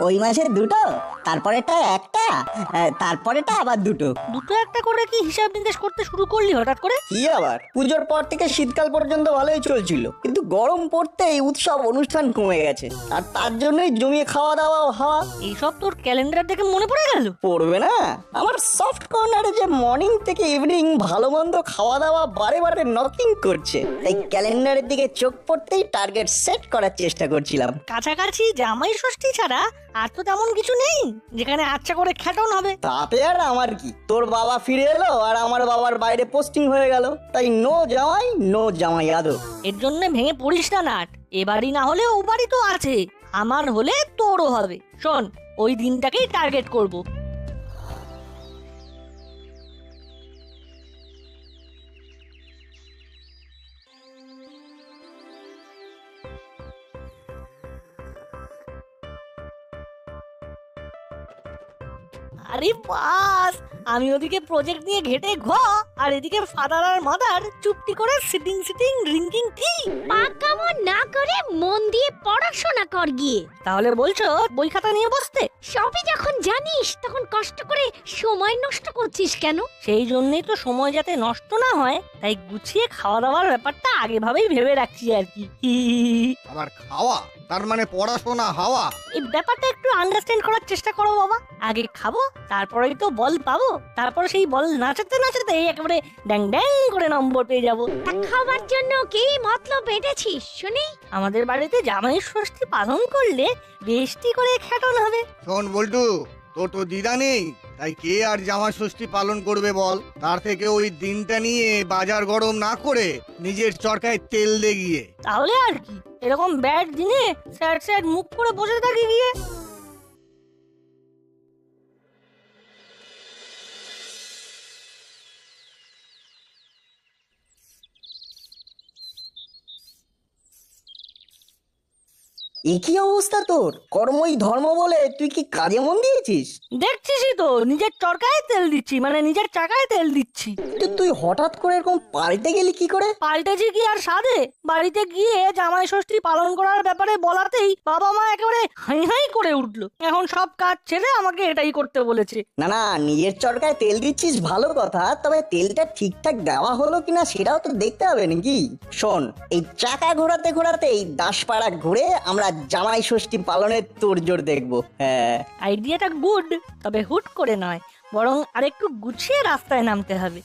ওই মাসে দুটো, তারপরেটা একটা, তারপরেটা আবার দুটো। দুটো একটা করে কি হিসাব নিকেশ করতে শুরু করলি হঠাৎ করে? কি আবার, পুজোর পর থেকে শীতকাল পর্যন্ত ভালোই চলছিল, কিন্তু গরম পড়তেই উৎসব অনুষ্ঠান কমে গেছে, আর তার জন্যই জমিয়ে খাওয়া দাওয়া হাওয়া। এইসব তোর ক্যালেন্ডার দেখে মনে পড়ে গেল? পড়বে না? আমার সফট কর্নারে যে মর্নিং থেকে ইভিনিং ভালো মন্দ খাওয়া দাওয়া বারে বারে নকিং করছে, তাই ক্যালেন্ডারের দিকে চোখ পড়তেই টার্গেট সেট করার চেষ্টা করছিলাম। কাছাকাছি জামাই ষষ্ঠী ছাড়া আর তো তেমন কিছু নেই যেখানে আচ্ছা করে খ্যাটন হবে। তাতে আর আমার কি, তোর বাবা ফিরে এলো আর আমার বাবার বাইরে পোস্টিং হয়ে গেল, তাই নো জামাই আদো। এর জন্য ভেঙে পড়িস না নাট, এ বাড়ি না হলে ও বাড়ি তো আছে, আমার হলে তোরও হবে। শোন, ওই দিনটাকেই টার্গেট করব। আরে বাস, আমি ওদিকে প্রজেক্ট নিয়ে ঘেটে আর এদিকে ফাদার আর মাদার চুপটি করে সিটিং ড্রিঙ্কিং টি। পাকামো না করে মন দিয়ে পড়াশোনা কর গিয়ে। তাহলে বলছো বই খাতা নিয়ে বসতে? সবই যখন জানিস তখন কষ্ট করে সময় নষ্ট করছিস কেন? সেই জন্যই তো সময় যাতে নষ্ট না হয় তাই গুছিয়ে খাওয়া দাওয়ার ব্যাপারটা আগে ভাবেই ভেবে রাখছি আর কি। আবার খাওয়া তার মানে পড়াশোনা হাওয়া? এই ব্যাপারটা একটু আন্ডারস্ট্যান্ড করার চেষ্টা করো বাবা। আগে খাবো, তারপরেই তো বল পাবো, তারপর সেই বল নাচাতে নাচাতে একেবারে ড্যাং ড্যাং করে নম্বর পেয়ে যাবো। তা খাবার জন্য কি মতলব বেঁধেছিস শুনি? আমাদের বাড়িতে জামাই ষষ্ঠী পালন করলে বেশটি করে খ্যাটন হবে। শোন বল্টু, তোর তো দিদা নেই, তাই কে আর জামা ষষ্ঠী পালন করবে বল? তার থেকে ওই দিনটা নিয়ে বাজার গরম না করে নিজের চরকায় তেল দে গিয়ে। তাহলে আর কি, এরকম ব্যাড দিনে স্যাড স্যাড মুখ করে বসে থাকি গিয়ে। একই অবস্থা তোর, কর্মই ধর্ম বলে তুই কি কাজে মন দিয়েছিস? দেখছিসই তো, নিজের চরকায় তেল দিচ্ছি, মানে নিজের চাকায় তেল দিচ্ছি। কিন্তু তুই হঠাৎ করে এরকম পাল্টে গেলি কি করে? পাল্টেছি কি আর সাধে? বাড়িতে গিয়ে জামাই ষষ্ঠী পালন করার ব্যাপারে বলাতেই বাবা মা একেবারে হাই হাই করে উঠলো। এখন সব কাজ ছেড়ে আমাকে এটাই করতে বলেছে। না, নিজের চরকায় তেল দিচ্ছিস ভালো কথা, তবে তেলটা ঠিকঠাক দেওয়া হলো কিনা সেটাও তো দেখতে হবে নাকি? শোন, এই চাকা ঘোরাতে ঘোরাতে এই দাসপাড়া ঘুরে আমরা জামাই ষষ্ঠী পালনের তোড়জোড় দেখবো। হ্যাঁ, আইডিয়াটা গুড, তবে হুট করে নয়, বরং আরেকটু গুছিয়ে রাস্তায় নামতে হবে।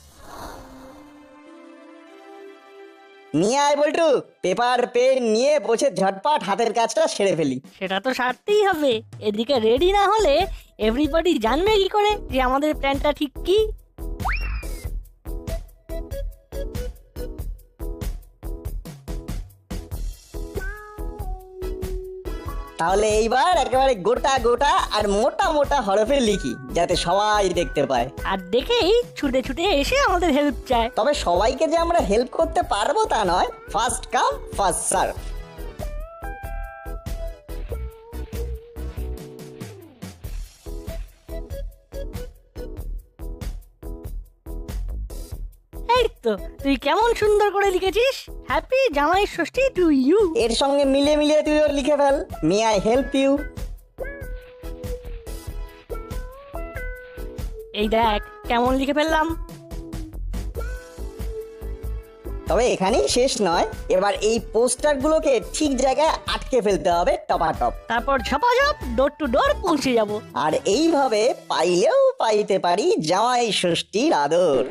নিয়ে আয় বল্টু, পেপার পেন নিয়ে বসে ঝটপট হাতের কাজটা সেরে ফেলি। সেটা তো সারতেই হবে, এদিকে রেডি না হলে এভরিবডি জানবে কি করে যে আমাদের প্ল্যানটা ঠিক কি। তাহলে এইবার একেবারে গোটা গোটা আর মোটা মোটা হরফে লিখি, যাতে সবাই দেখতে পায়। আর দেখেই ছুটে ছুটে এসে আমাদের হেল্প চায়। তবে সবাইকে যে আমরা হেল্প করতে পারবো তা নয়, ফার্স্ট কাম ফার্স্ট সার্ভ। এই তো, তুই কেমন সুন্দর করে লিখেছিস, happy Jamai Shashthi to you. এর সঙ্গে মিলিয়ে মিলিয়ে তুইও লিখে ফেল, মে আই হেল্প ইউ। এই দেখ কেমন লিখে ফেললাম। তবে এখানেই শেষ নয়, এবার এই পোস্টার গুলোকে ঠিক জায়গায় আটকে ফেলতে হবে টপাটপ। তারপর ঝপাঝপ ডোর টু ডোর পৌঁছে যাব। আর এইভাবে পাইলেও পাইতে পারি জামাই ষষ্ঠীর আদর।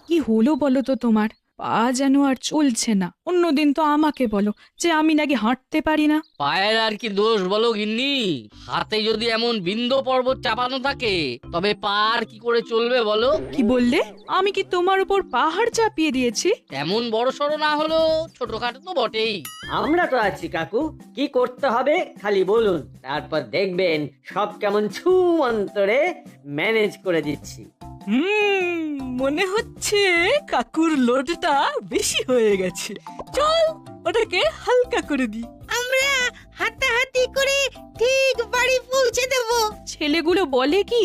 কি হলো বলো তো তোমার? পা যেন আর চলছে না। অন্যদিন তো আমাকে বলো যে আমি নাকি হাঁটতে পারি না। পায়ের আর কি দোষ বলো গিন্নি? হাতে যদি এমন বিন্দু পর্বত চাপানো থাকে তবে পা আর কি করে চলবে বলো? কি বললে? আমি কি তোমার উপর পাহাড় চাপিয়ে দিয়েছি? তেমন বড় সড়ো না হলো ছোটখাটো তো বটেই। আমরা তো আছি কাকু, কি করতে হবে খালি বলুন, তারপর দেখবেন সব কেমন ছু অন্তরে ম্যানেজ করে দিচ্ছি। মনে হচ্ছে কাকুর লোডটা বেশি হয়ে গেছে। চল ওটাকে হালকা করে দি। আমরা হাঁটাহাঁটি করে ঠিক বাড়ি পৌঁছে দেব। ছেলেগুলো বলে কি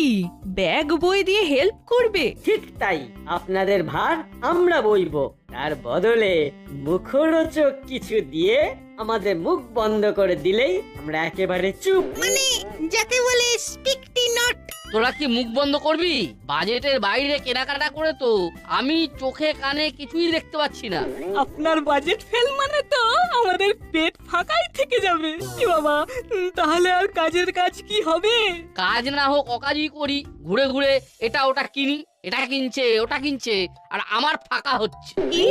ব্যাগ বই দিয়ে হেল্প করবে? ঠিক তাই, আপনাদের ভার আমরা বইবো, তার বদলে মুখরোচক কিছু দিয়ে আমাদের মুখ বন্ধ করে দিলেই আমরা একেবারে চুপ। মানে যাকে বলে স্টিকটি নট। তোরা কি মুখ বন্ধ করবি? বাজেটের বাইরে কেনাকাটা করে তো আমি চোখে কানে কিছুই দেখতে পাচ্ছি না। আপনার বাজেট ফেল মানে তো আমাদের পেট ফাঁকাই থেকে যাবে। এ বাবা, তাহলে আর কাজের কাজ কি হবে? কাজ না হোক অকাজই করি, ঘুরে ঘুরে এটা ওটা কিনি, এটা কিনছে ওটা কিনছে, আর আমার ফাঁকা হচ্ছে। কি?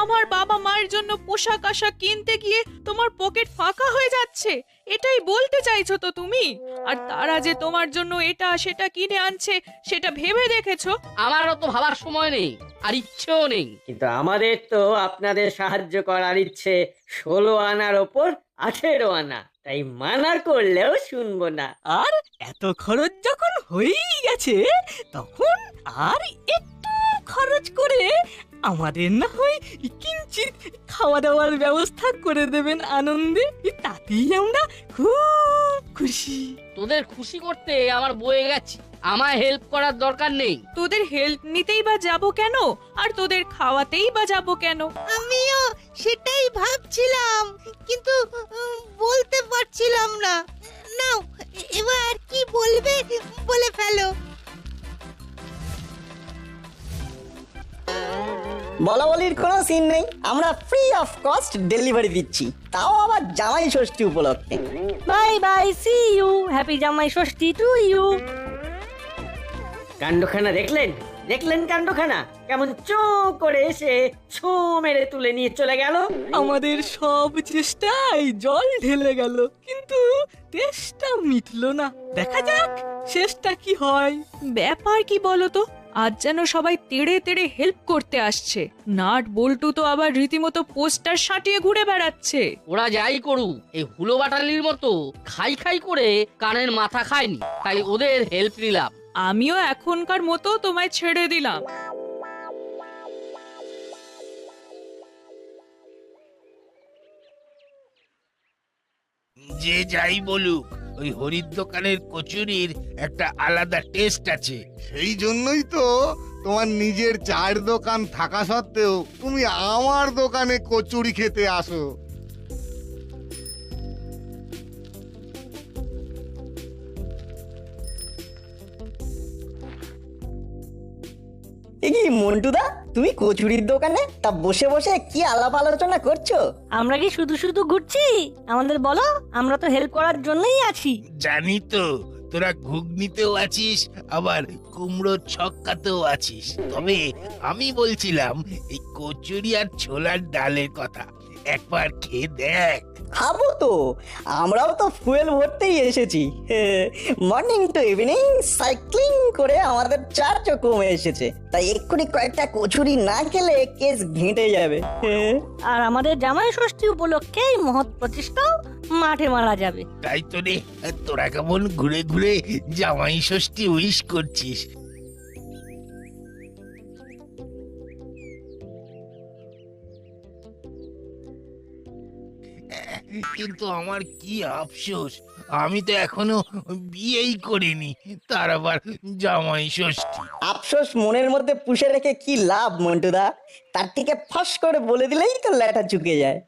আমার বাবা মায়ের জন্য পোশাক আশাক কিনতে গিয়ে তোমার পকেট ফাঁকা হয়ে যাচ্ছে, এটাই বলতে চাইছো তো তুমি? আর তারা যে তোমার জন্য এটা সেটা কিনে আনছে সেটা ভেবে দেখেছো? আমারও তো ভাবার সময় নেই আর ইচ্ছেও নেই। কিন্তু আমাদের তো আপনাদের সাহায্য করার ইচ্ছে 16 আনার ওপর 18 আনা, তাই মানা করলেও শুনবো না। আর এত খরচ যখন হয়েই গেছে তখন আর একটু খরচ করে আমাদের না হয় কিঞ্চিৎ খাওয়া দাওয়ার ব্যবস্থা করে দেবেন আনন্দে, তাতেই আমরা খুব খুশি। তোদের খুশি করতে আমার বয়ে গেছে, আমায় হেল্প করার দরকার নেই। তোদের হেল্প নিতেই বা যাব কেন, আর তোদের খাওয়াতেই বা যাব কেন? আমিও সেটাই ভাবছিলাম, কিন্তু বলতে পারছিলাম না। নাও এবার কি বলবে বলে ফেলো। বলা বলির কোনো সিন নেই, আমরা ফ্রি অফ কস্ট ডেলিভারি দিচ্ছি, তাও আবার জামাই ষষ্ঠী উপলক্ষে। Bye bye, see you, happy Jamai Shashthi to you. কাণ্ডখানা দেখলেন? দেখলেন কাণ্ডখানা? কেমন চো করে এসে ছো মেরে তুলে নিয়ে চলে গেল। আমাদের সব চেষ্টায় জল ঢেলে গেল, কিন্তু তেষ্টা মিটলো না। দেখা যাক শেষটা কি হয়। ব্যাপার কি বলো তো, আজ যেন সবাই তেড়ে তেড়ে হেল্প করতে আসছে, নাট বল্টু তো আবার রীতিমতো পোস্টার সাঁটিয়ে ঘুরে বেড়াচ্ছে। ওরা যাই করুক, এই হুলো বাটালির মতো খাই খাই করে কানের মাথা খায়নি, তাই ওদের হেল্প নিলাম। আমিও এখনকার মতো তোমায় ছেড়ে দিলাম। যে যাই বলুক, ওই হরির দোকানের কচুরির একটা আলাদা টেস্ট আছে। সেই জন্যই তো তোমার নিজের চায়ের দোকান থাকা সত্ত্বেও তুমি আমার দোকানে কচুরি খেতে আসো। এ কি মন্টুদা, তুমি কচুরির দোকানে তা বসে বসে কি আলাপ আলোচনা করছো? আমরা কি শুধু শুধু ঘুরছি? আমাদের বলো, আমরা তো হেল্প করার জন্যই আছি। জানি তো তোরা ঘুগনিতেও আছিস, আবার কুমড়ো ছক্কাতেও আছিস। তবে আমি বলছিলাম এই কচুরি আর ছোলার ডালের কথা, একবার খেয়ে দেখ। খাবো তো, আমরাও তো ফুয়েল ভরতেই এসেছি। মর্নিং টু ইভিনিং সাইক্লিং করে আমাদের চার্জও কমে এসেছে, তাই এক্ষুনি কয়েকটা কচুরি না খেলে কেস ঘেঁটে যাবে। আর আমাদের জামাই ষষ্ঠী উপলক্ষে এই মহৎ প্রচেষ্টাও মাঠে মারা যাবে। তাই তো রে, তোরা কেমন ঘুরে ঘুরে জামাই ষষ্ঠী উইশ করছিস। কিন্তু আমার কি আফসোস, আমি তো এখনো বিয়েই করিনি, তার আবার জামাই ষষ্ঠী। আফসোস মনের মধ্যে পুষে রেখে কি লাভ মন্টুদা? তার থেকে ফস করে বলে দিলেই তো ল্যাটা চুকে যায়।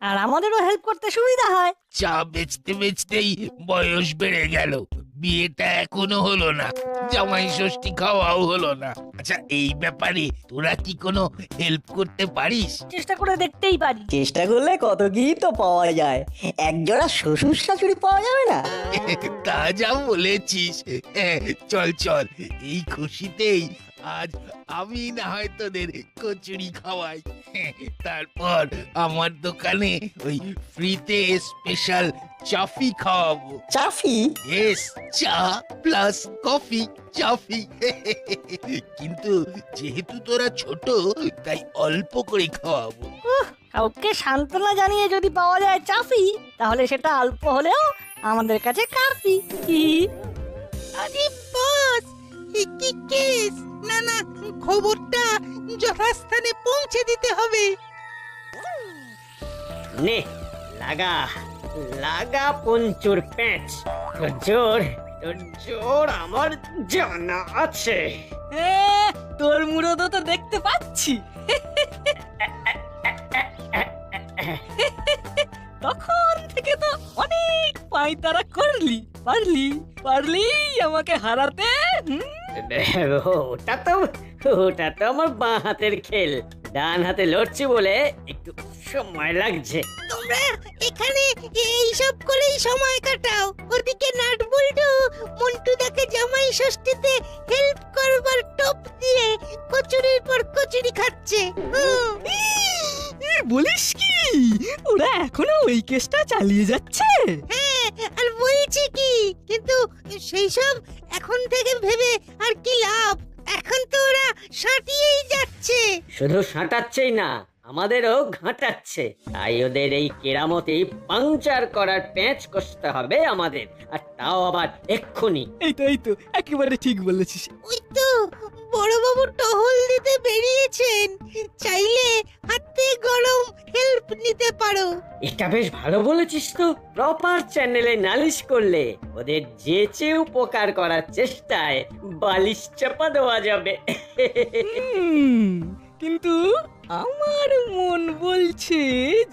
আর আমাদেরও হেল্প করতে সুবিধা হয়। চা বেচতে বেচতেই বয়স বেড়ে গেল, বিয়েটা এখনো হলো না, জামাই ষষ্ঠী খাওয়াও হলো না। আচ্ছা, এই ব্যাপারে তোরা কি কোনো হেল্প করতে পারিস? চেষ্টা করে দেখতেই পারি। চেষ্টা করলে কত কি তো পাওয়া যায়, একজোড়া শ্বশুর শাশুড়ি পাওয়া যাবে না? তা যা বলেছিস। চল চল, এই খুশিতেই আজ আমি না হয় তোদের কচুরি খাওয়াই, তারপর আমার দোকানে ওই ফ্রিতে স্পেশাল চাফি খাওয়াবো। চাফি? ইয়েস, চা প্লাস কফি, চাফি। কিন্তু যেহেতু তোরা ছোট, তাই অল্প করে খাওয়াবো। কাউকে সান্ত্বনা জানিয়ে যদি পাওয়া যায় চাফি, তাহলে সেটা অল্প হলেও আমাদের কাছে কাফি। আরে বস, কি কেস? না না, খবরটা যথাস্থানে পৌঁছে দিতে হবে। নে লাগা লাগা পঞ্চুর প্যাঁচ। তোর জোর আমার জানা আছে। তোর মুরদও তো দেখতে পাচ্ছি। তখন থেকে তো অনেক পায়তারা করলি, পারলি পারলি আমাকে হারাতে। ওটা তো আমার বাঁ হাতের খেল, ডান হাতে লড়ছি বলে একটু সময় লাগছে। তোমরা এখানে এইসব করেই সময় কাটাও, ওদিকে নাট বল্টু মন্টুদাকে জামাই ষষ্ঠীতে হেল্প করবার টপ দিয়ে কচুরির পর কচুরি খাচ্ছে। বলিস কি, ওরা এখনো ওই কেসটা চালিয়ে যাচ্ছে? হ্যাঁ, আর বলছি কি, কিন্তু সেই সব এখন থেকে ভেবে আর কি লাভ, এখন তো ওরা সাঁটিয়েই যাচ্ছে। শুধু সাঁটাচ্ছেই না, আমাদেরও ঘাঁটাচ্ছে। তাই ওদের এই কেরামতি পাংচার করার প্যাঁচ কষতে হবে আমাদের, আর তাও আবার এক্ষুনি। এই তো একেবারে ঠিক বলেছিস। ওই তো বড়বাবু টহল দিতে বেরিয়েছেন, চাইলে হাতে গরম হেল্প নিতে পারো। এটা বেশ ভালো বলেছিস তো। প্রপার চ্যানেলে নালিশ করলে ওদের যেচে উপকার করার চেষ্টায় বালিশ চাপা দেওয়া যাবে। কিন্তু আমার মন বলছে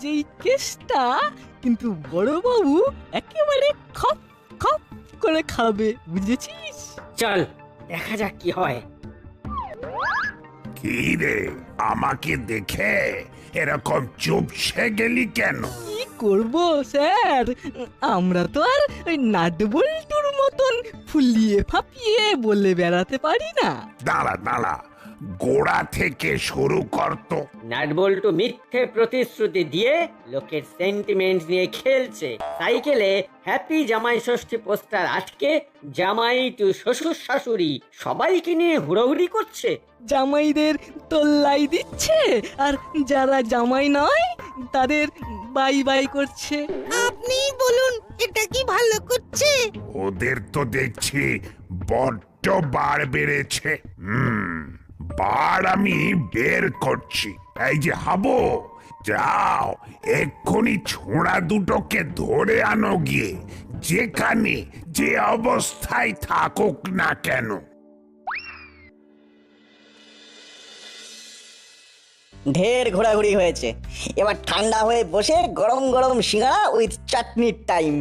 যে এই কেসটা কিন্তু বড়বাবু একেবারে খপ খপ করে খাবে, বুঝেছিস? চল দেখা যাক কি হয়। কি রে, আমাকে দেখে এরকম চুপসে গেলি কেন? কি করব স্যার, আমরা তো আর ওই নাটবল্টুর মতন ফুলিয়ে ফাপিয়ে বলে বেড়াতে পারি না। দাঁড়া দাঁড়া, গোড়া থেকে শুরু করতো। নাটবল্টু মিথ্যে প্রতিশ্রুতি দিয়ে লোকের সেন্টিমেন্ট নিয়ে খেলছে। সাইকেলে হ্যাপি জামাই ষষ্ঠী পোস্টার আটকে জামাই টু শ্বশুর শাশুড়ি সবাইকে নিয়ে হুড়োহুড়ি করছে। জামাইদের তোল্লাই দিচ্ছে, আর যারা জামাই নয় তাদের বাই বাই করছে। আপনি বলুন, এটা কি ভালো করছে? ওদের তো দেখছি বড্ড বার বেড়েছে। বার আমি বের করছি। এই যে হাবো, যাও এক্ষুনি ছোঁড়া দুটোকে ধরে আনো গিয়ে, যেখানে যে অবস্থায় থাকুক না কেন। ঢের ঘোরাঘুরি হয়েছে, এবার ঠান্ডা হয়ে বসে গরম গরম সিঙ্গাড়া উইথ চাটনির টাইম।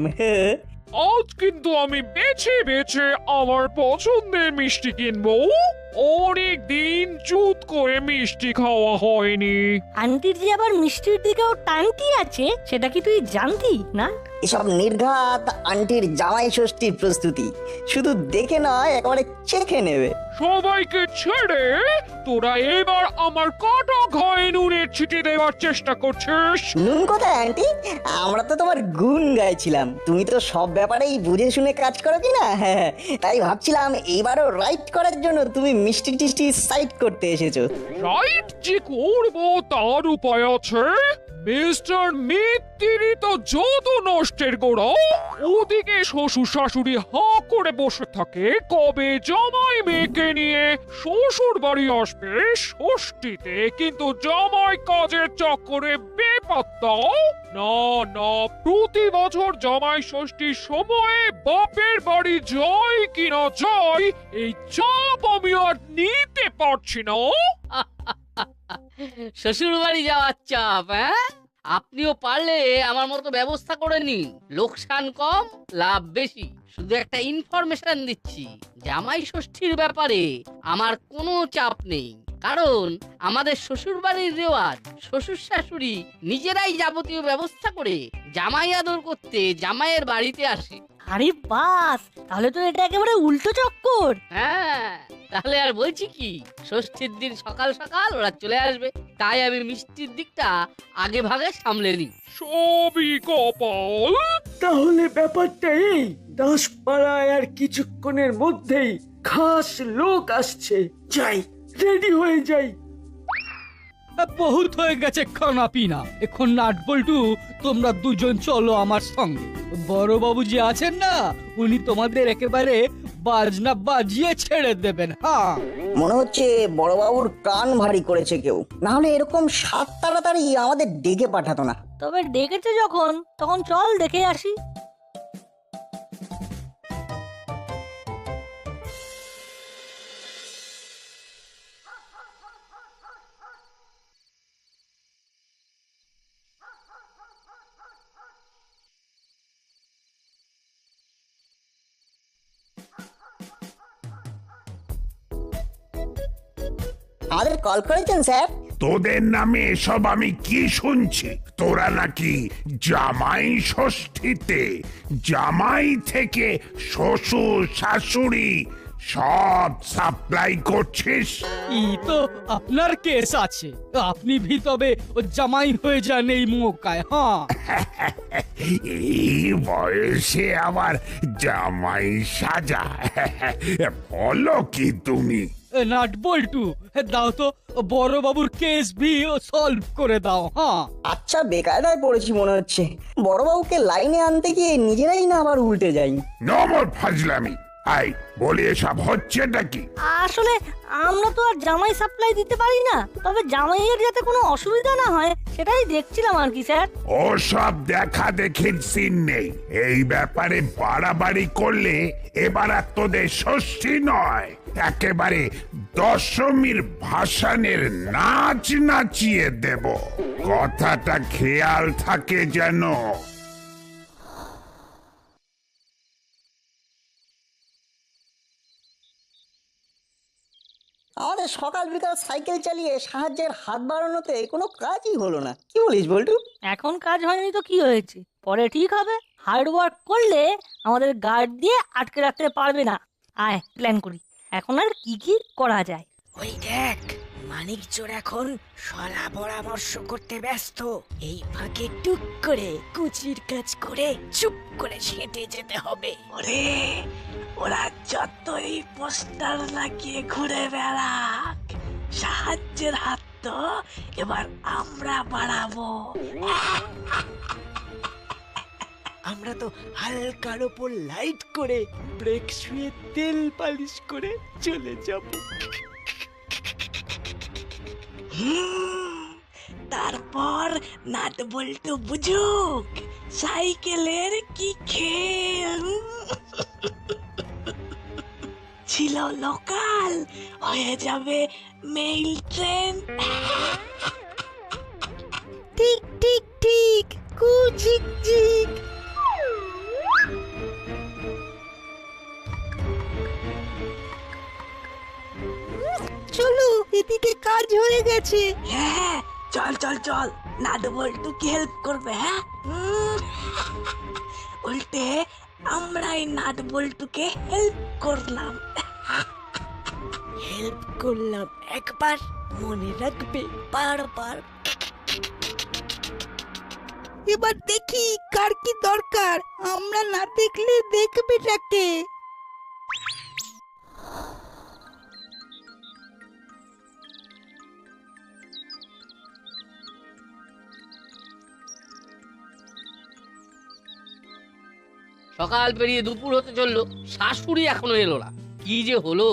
আজ কিন্তু আমি বেছে বেছে আমার পছন্দের মিষ্টি কিনবো। অনেক দিন চুত করে মিষ্টি খাওয়া হয়নি। আন্টির যে আবার মিষ্টির দিকেও টানটি আছে, সেটা কি তুই জানতি না? এসব নির্ঘাত আন্টির জামাই ষষ্ঠীর প্রস্তুতি, শুধু দেখে নয় একেবারে চেখে নেবে। সবাইকে ছেড়ে তোরা এবার আমার কাটা ঘায়ে নুনের ছিটে দেওয়ার চেষ্টা করছিস। নুন কোথায় আন্টি, আমরা তো তোমার গুণ গাইছিলাম। তুমি তো সব ব্যাপারেই বুঝে শুনে কাজ করো কিনা, হ্যাঁ, তাই ভাবছিলাম এইবারও রাইট করার জন্য তুমি মিষ্টি টিষ্টি সাইড করতে এসেছো। রাইট যে করবো তার উপায় আছে। মিস্টার মিত্তিরি তো যত নষ্টের গোড়া। ওদিকে শ্বশুর শাশুড়ি হা করে বসে থাকে কবে জামাই মেয়েকে নিয়ে শ্বশুর বাড়ি আসবে ষষ্ঠীতে, কিন্তু জামাই কাজের চক্করে বেপাত্তা। না না, প্রতি বছর জামাই ষষ্ঠীর সময়ে বাপের বাড়ি যায় কিনা যায়, এই চাপ আমি আর নিতে পারছি না। শ্বশুর বাড়ি যাওয়ার চাপ, হ্যাঁ? আপনিও পারলে আমার মতো ব্যবস্থা করে নিন, লোকসান কম লাভ বেশি। শুধু একটা ইনফরমেশন দিচ্ছি, জামাই ষষ্ঠীর ব্যাপারে আমার কোনো চাপ নেই, কারণ আমাদের শ্বশুর বাড়ির রেওয়াজ শ্বশুর শাশুড়ি নিজেরাই যাবতীয় ব্যবস্থা করে জামাই আদর করতে জামাইয়ের বাড়িতে আসে। আরে বাস, তাহলে তো এটা একেবারে উল্টো চক্কর। হ্যাঁ, তাহলে আর বলছি কি, ষষ্ঠীর দিন সকাল সকাল ওরা চলে আসবে, তাই আমি মিষ্টির দিকটা আগে ভাগে সামলে নিই। সবই কপাল। তাহলে ব্যাপারটা এই, দাসপাড়ায় আর কিছুক্ষণের মধ্যেই খাস লোক আসছে। যাই, রেডি হয়ে যাই। বহুত হয়ে গেছে খানা পিনা, এখন নাটবল্টু তোমরা দুজন চলো আমার সঙ্গে। বড়বাবু যে আছেন না, উনি তোমাদের একেবারে বাজনা বাজিয়ে ছেড়ে দেবেন। হ্যাঁ, মনে হচ্ছে বড়বাবুর কান ভারী করেছে কেউ, না হলে এরকম সাত তাড়াতাড়ি আমাদের ডেকে পাঠাতো না। তবে ডেকেছে যখন, তখন চল দেখে আসি। আমাদের কল করেছেন স্যার? তোদের নামে এসব আমি কি শুনছি? তোরা নাকি জামাই ষষ্ঠীতে জামাই থেকে শ্বশুর শাশুড়ি সব সাপ্লাই করছিস? তো আপনার কেস আছে, আপনি ভি তবে ও জামাই হয়ে যান এই মৌকায়। হ্যাঁ, এই বয়সে আবার জামাই সাজা? বলো কি তুমি? নাট বল্টু, দাও তো বড় বাবুর কেস ভি সলভ করে দাও। হ্যাঁ, আচ্ছা, বেকায়দায় পড়েছি মনে হচ্ছে। বড়বাবুকে লাইনে আনতে গিয়ে নিজেরাই না আবার উল্টে যাই। নমর ফাজলামি। আই বলি, এসব হচ্ছেটা কি? আসলে আমরা তো আর জামাই সাপ্লাই দিতে পারি না, তবে জামাইয়ের যাতে কোনো অসুবিধা না হয় সেটাই দেখছিলাম আর কি স্যার। ও সব দেখা দেখির সিন নেই। এই ব্যাপারে বাড়াবাড়ি করলে এবার আর তোদের ষষ্ঠী নয়, একেবারে দশমীর ভাসানের নাচ নাচিয়ে দেব। কথাটা খেয়াল থাকে যেন। আমাদের সকাল বিকাল সাইকেল চালিয়ে সাহায্যের হাত বাড়ানোতে কোনো কাজই হলো না। কি বলিস বল্টু? এখন কাজ হয়নি তো কি হয়েছে, পরে ঠিক হবে। হার্ড ওয়ার্ক করলে আমাদের গার্ড দিয়ে আটকে রাখতে পারবে না। আয় প্ল্যান করি, এখন আর কি কি করা যায়। ওই দেখ, মানিক চোর এখন সলা পরামর্শ করতে ব্যস্ত। এই ফাঁকে টুক করে কুচির কাজ করে চুপ করে সেটে যেতে হবে। ওরে, ওরা যতই পোস্টার লাগিয়ে ঘুরে বেড়াক, সাহায্যের হাত তো এবার আমরা বাড়াবো। আমরা তো হালকার ওপর লাইট করে ব্রেক শুয়ে তেল পালিশ করে চলে যাব। তারপর নাট বল্টু বুঝুক সাইকেলের কি খেল। ছিল লোকাল, হয়ে যাবে মেইল ট্রেন। ঠিক ঠিক ঠিক, কুচিক চিক। চলো, এদিকে কাজ হয়ে গেছে। হ্যাঁ, চল চল চল, নাট বল্টু কি হেল্প করবে? হ্যাঁ, উল্টে আমরাই নাট বল্টুকে হেল্প করলাম। হেল্প করলাম একবার, মনে রাখবে বারবার। এবার দেখি কার কি দরকার, আমরা না দেখলে দেখবে তাকে। সকাল পেরিয়ে দুপুর হতে চললো, শাশুড়ি এখনো এলো না। কি যে হলো,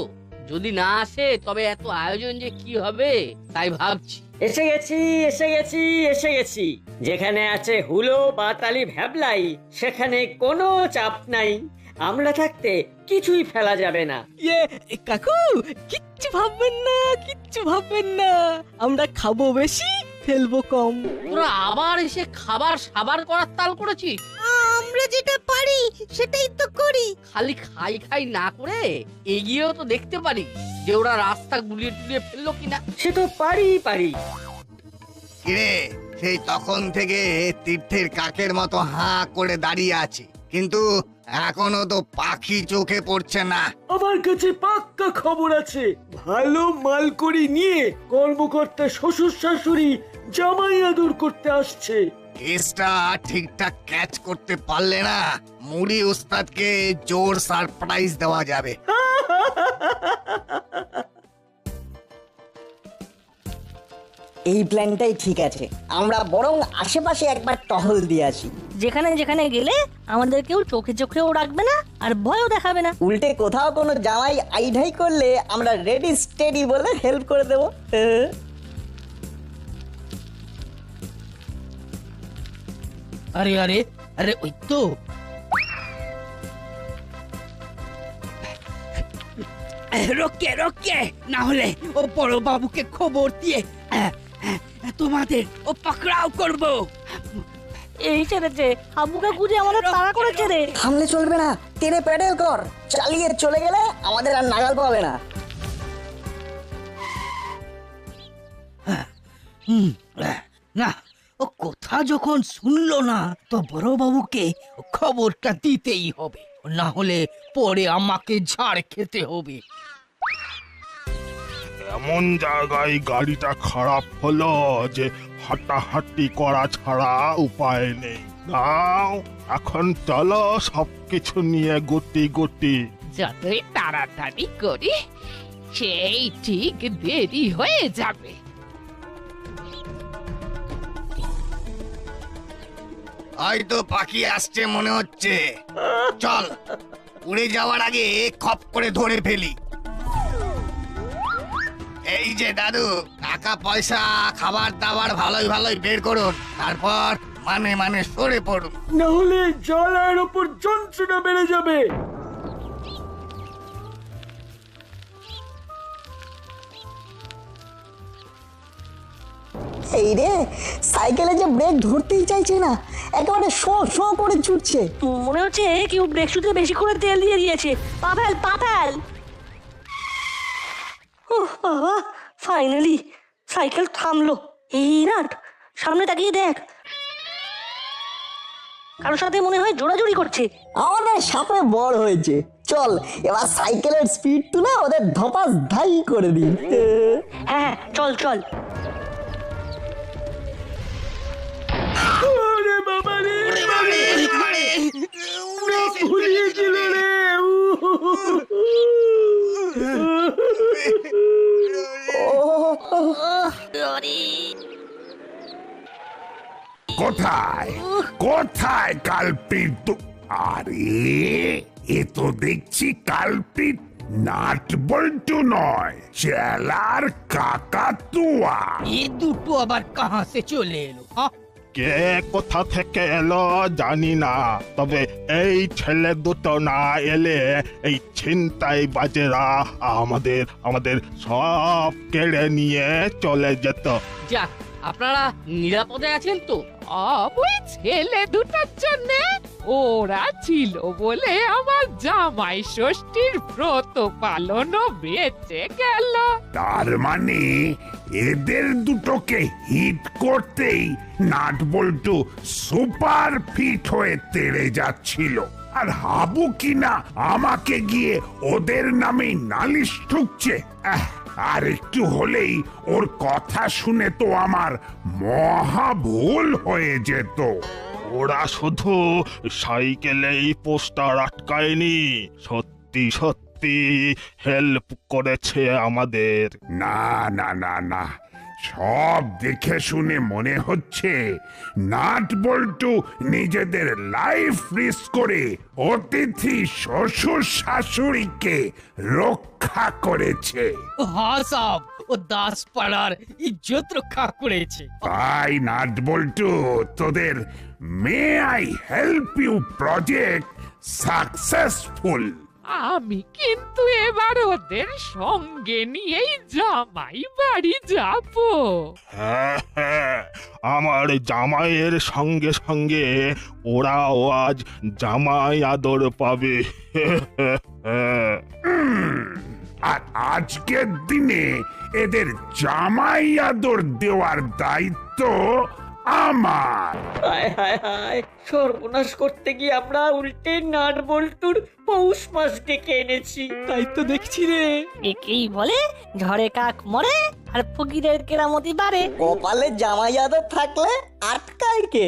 যদি না আসে তবে এত আয়োজন যে কি হবে তাই ভাবছি। এসে গেছি এসে গেছি এসে গেছি। যেখানে আছে হুলো বাতালি ভ্যাবলাই, সেখানে কোনো চাপ নাই। আমরা থাকতে কিছুই ফেলা যাবে না। ইয়ে কাকু, কিচ্ছু ভাববেন না, কিচ্ছু ভাববেন না। আমরা খাবো বেশি, ফেলবো কম। তোরা আবার এসে খাবার সাবার করার তাল করেছিস। আমরা যেটা পারি সেটাই তো করি। খালি খাই খাই না করে এগিয়েও তো দেখতে পারি যে ওরা রাস্তা গুলিয়ে টুলিয়ে ফেললো কিনা। সে তো পারি। কিরে, সেই তখন থেকে তীর্থের কাকের মতো হাঁ করে দাঁড়িয়ে আছে, কিন্তু এখনো তো পাখি চোখে পড়ছে না। আমার কাছে পাক্কা খবর আছে। ভালো মাল করি নিয়ে কর্মকর্তা শ্বশুর শাশুড়ি জামাই আদর করতে আসছে। কেসটা ঠিকঠাক ক্যাচ করতে পারলে না, মুড়ি উস্তাদকে জোর সারপ্রাইজ দেওয়া যাবে। এই প্ল্যানটাই ঠিক আছে। আমরা বরং আশেপাশে একবার টহল দিয়ে আসি। যেখানে যেখানে গেলে আমাদের কেউ চোখে চোখেও রাখবে না আর ভয়ও দেখাবে না। উল্টে কোথাও কোনো জামাই আইঢাই করলে আমরা রেডি স্টেডি বলে হেল্প করে দেবো। আরে আরে আরে, ওই তো রোকে রোকে, না হলে ও বড় বাবুকে খবর দিয়ে তোমাদের ও পাকড়াও করব। এই ছেড়েছে, আব্বুকে খুঁজে আমাদের তাড়া করেছে রে। থামলে চলবে না, টেনে প্যাডেল কর। চালিয়ে চলে গেলে আমাদের আর নাগাল পাবে না। না, ও কথা যখন শুনলো না তো বড়বাবুকে খবরটা দিতেই হবে, না হলে পরে আমাকে ঝাড় খেতে হবে। এমন জায়গায় গাড়িটা খারাপ হলো যে হাঁটাহাঁটি করা ছাড়া উপায় নেই। নাও এখন চলো সবকিছু নিয়ে গুটি গুটি। যতই তাড়াতাড়ি করি সেই ঠিক দেরি হয়ে যাবে। হয়তো পাখি আসছে মনে হচ্ছে, চল উড়ে যাওয়ার আগে খপ করে ধরে ফেলি। এই যে দাদু, টাকা পয়সা খাবার দাবার ভালোই ভালোই বের করুন, তারপর মানে মানে সরে পড়ুন। না হলে জলের ওপর যন্ত্রণা বেড়ে যাবে। এই রে, সাইকেলে যে ব্রেক ধরতেই চাইছে না, একেবারে শো শো করে ছুটছে। মনে হচ্ছে কেউ ব্রেক শুতে বেশি করে তেল দিয়ে দিয়েছে। পা ফেল, পা ফেল। উফ বাবা, ফাইনালি সাইকেল থামলো। এই নাট, সামনে তাকিয়ে দেখ, কারোর সাথে মনে হয় জোড়াজুড়ি করছে। আমাদের সাপে বড় হয়েছে, চল এবার সাইকেলের স্পিড তুলে ওদের ধপাস ধাই করে দিই। হ্যাঁ চল চল। ওরে বাবা রে, ভুলিয়ে দিল রে। কোথায় কোথায় কালপিট? আরে এ তো দেখছি কালপিট নাট বল্টু নয়, চেলার কাকাতুয়া। এ দুটো আবার কাহা সে চলে এলো? কে কোথা থেকে এলো জানি না, তবে এই ছেলে দুটো না এলে এই ছিনতাই বাজেরা আমাদের সব কেড়ে নিয়ে চলে যেত। যাক, আপনারা নিরাপদে আছেন তো? ওই ছেলে দুটার জন্য ওরা ছিল বলে আমার জামাই ষষ্ঠীর ব্রত পালনও বেঁচে গেল। তার মানে এদের দুটোকে হিট করতেই নাট বল্টু সুপার ফিট হয়ে তেড়ে যাচ্ছিল, আর হাবু কিনা আমাকে গিয়ে ওদের নামে নালিশ ঠুকছে। আর একটু হলেই ওর কথা শুনে তো আমার মহা ভুল হয়ে যেত। ওরা শুধু সাইকেলেই পোস্টার আটকায়নি, সত্যি সত্যি হেল্প করেছে আমাদের। না না না না, সব দেখে শুনে মনে হচ্ছে নাট বল্টু নিজেদের লাইফ রিস্ক করে অতিথি শ্বশুর শাশুড়িকে রক্ষা করেছে। হ্যাঁ সাব, ও দাস পাড়ার ইজ্জত রক্ষা করেছে। তাই নাট বল্টু, তোদের may I help you project successful. আমি কিন্তু এবার ওদের সঙ্গে নিয়েই জামাই বাড়ি যাব। হ্যাঁ হ্যাঁ, আমার জামাইয়ের সঙ্গে সঙ্গে ওরাও আজ জামাই আদর পাবে। আর আজকের দিনে এদের জামাই আদর দেওয়ার দায়িত্ব আমার। হায় হায় হায়, সর্বনাশ করতে গিয়ে আমরা উল্টে নাট বল্টুর পৌষ মাস ডেকে এনেছি। তাই তো দেখছি রে। একেই বলে ঝড়ে কাক মরে আর ফকিরের কেরামতি বাড়ে। কপালে জামাই আদর থাকলে আটকায় কে?